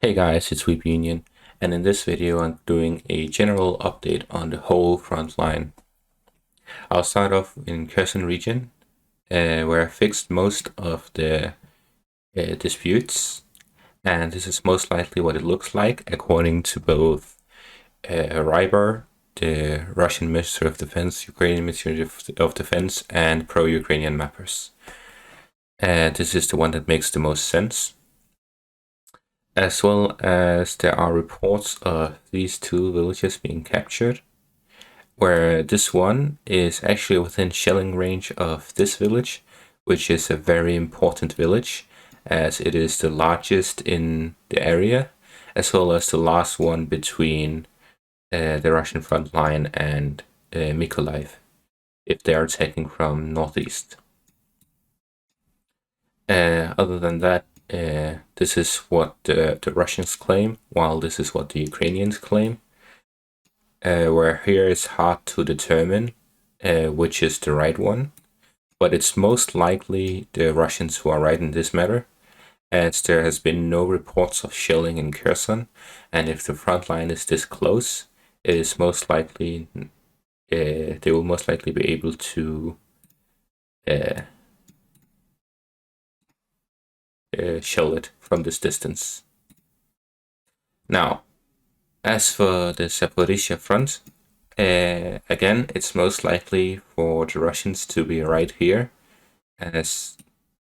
Hey guys, it's Weep Union, and in this video I'm doing a general update on the whole front line. I'll start off in Kherson region, where I fixed most of the disputes, and this is most likely what it looks like according to both Rybar, the Russian Ministry of Defense, Ukrainian Ministry of Defense, and pro-Ukrainian mappers. This is the one that makes the most sense. As well as there are reports of these two villages being captured, where this one is actually within shelling range of this village, which is a very important village, as it is the largest in the area, as well as the last one between the Russian front line and Mykolaiv, if they are attacking from northeast. Other than that, this is what the Russians claim, while this is what the Ukrainians claim. Where here it's hard to determine which is the right one, but it's most likely the Russians who are right in this matter, as there has been no reports of shelling in Kherson, and if the front line is this close, it is most likely they will most likely be able to shell it from this distance. Now, as for the Zaporizhia front, again, it's most likely for the Russians to be right here, as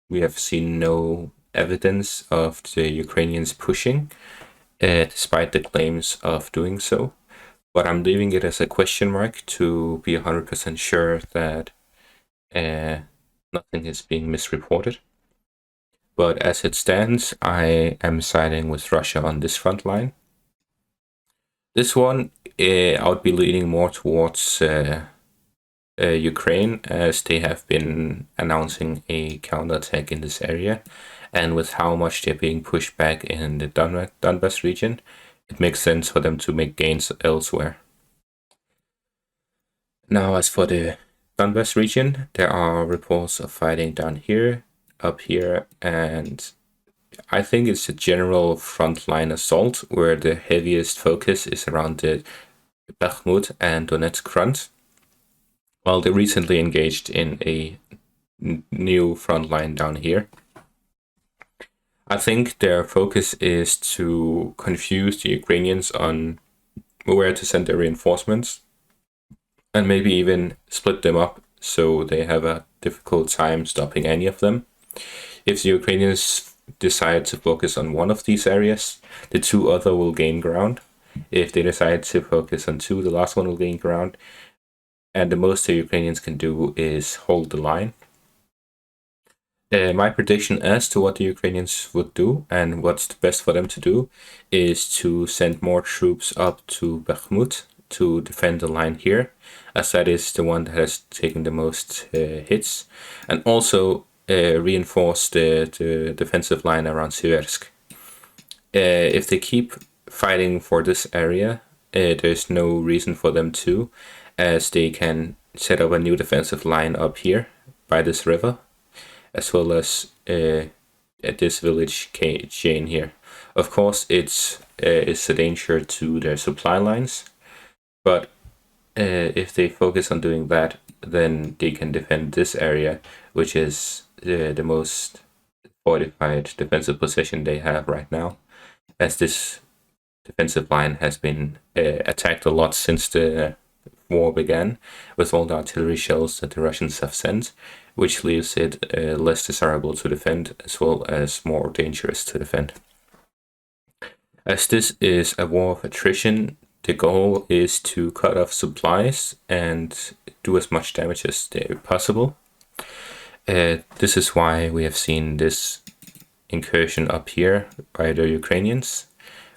we have seen no evidence of the Ukrainians pushing, despite the claims of doing so. But I'm leaving it as a question mark to be 100% sure that nothing is being misreported. But as it stands, I am siding with Russia on this front line. This one, I would be leaning more towards Ukraine, as they have been announcing a counterattack in this area, and with how much they're being pushed back in the Donbas region, it makes sense for them to make gains elsewhere. Now, as for the Donbas region, there are reports of fighting down here, up here, and I think it's a general frontline assault where the heaviest focus is around the Bakhmut and Donetsk front, while they recently engaged in a new front line down here. I think their focus is to confuse the Ukrainians on where to send their reinforcements, and maybe even split them up so they have a difficult time stopping any of them. If the Ukrainians decide to focus on one of these areas, the two other will gain ground. If they decide to focus on two, the last one will gain ground. And the most the Ukrainians can do is hold the line. My prediction as to what the Ukrainians would do and what's the best for them to do is to send more troops up to Bakhmut to defend the line here, as that is the one that has taken the most hits, and also reinforce the defensive line around Siversk. If they keep fighting for this area, there's no reason for them to, as they can set up a new defensive line up here by this river, as well as at this village chain here. Of course, it's a danger to their supply lines, but if they focus on doing that, then they can defend this area, which is the most fortified defensive position they have right now, as this defensive line has been attacked a lot since the war began, with all the artillery shells that the Russians have sent, which leaves it less desirable to defend, as well as more dangerous to defend. As this is a war of attrition, the goal is to cut off supplies and do as much damage as possible. This is why we have seen this incursion up here by the Ukrainians,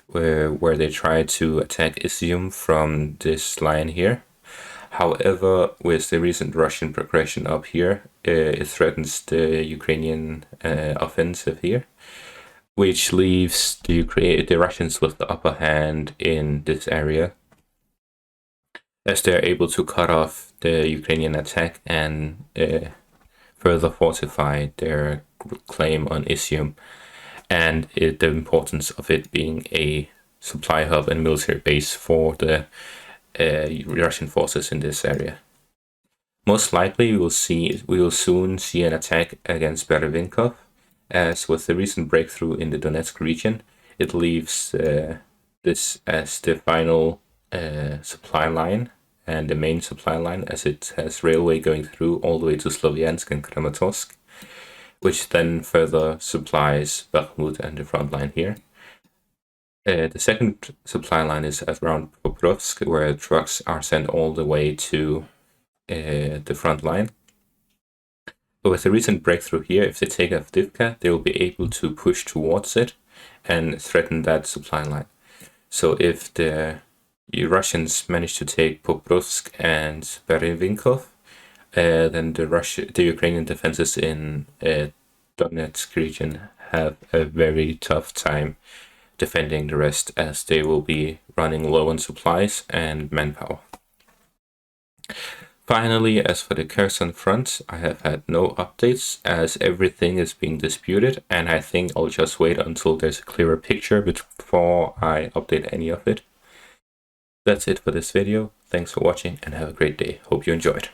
where they try to attack Izium from this line here. However, with the recent Russian progression up here, it threatens the Ukrainian offensive here, which leaves the Russians with the upper hand in this area, as they're able to cut off the Ukrainian attack and further fortify their claim on Izium. and the importance of it being a supply hub and military base for the Russian forces in this area. Most likely, we will soon see an attack against Berevinkov, as with the recent breakthrough in the Donetsk region, it leaves this as the final supply line and the main supply line, as it has railway going through all the way to Sloviansk and Kramatorsk, which then further supplies Bakhmut and the front line here. The second supply line is around Pokrovsk, where trucks are sent all the way to the front line. But with the recent breakthrough here, if they take Avdiivka, they will be able to push towards it and threaten that supply line. So if the Russians manage to take Pokrovsk and Berevinkov, then the Ukrainian defenses in Donetsk region have a very tough time defending the rest, as they will be running low on supplies and manpower. Finally, as for the Kherson front, I have had no updates, as everything is being disputed, and I think I'll just wait until there's a clearer picture before I update any of it. That's it for this video. Thanks for watching and have a great day. Hope you enjoyed.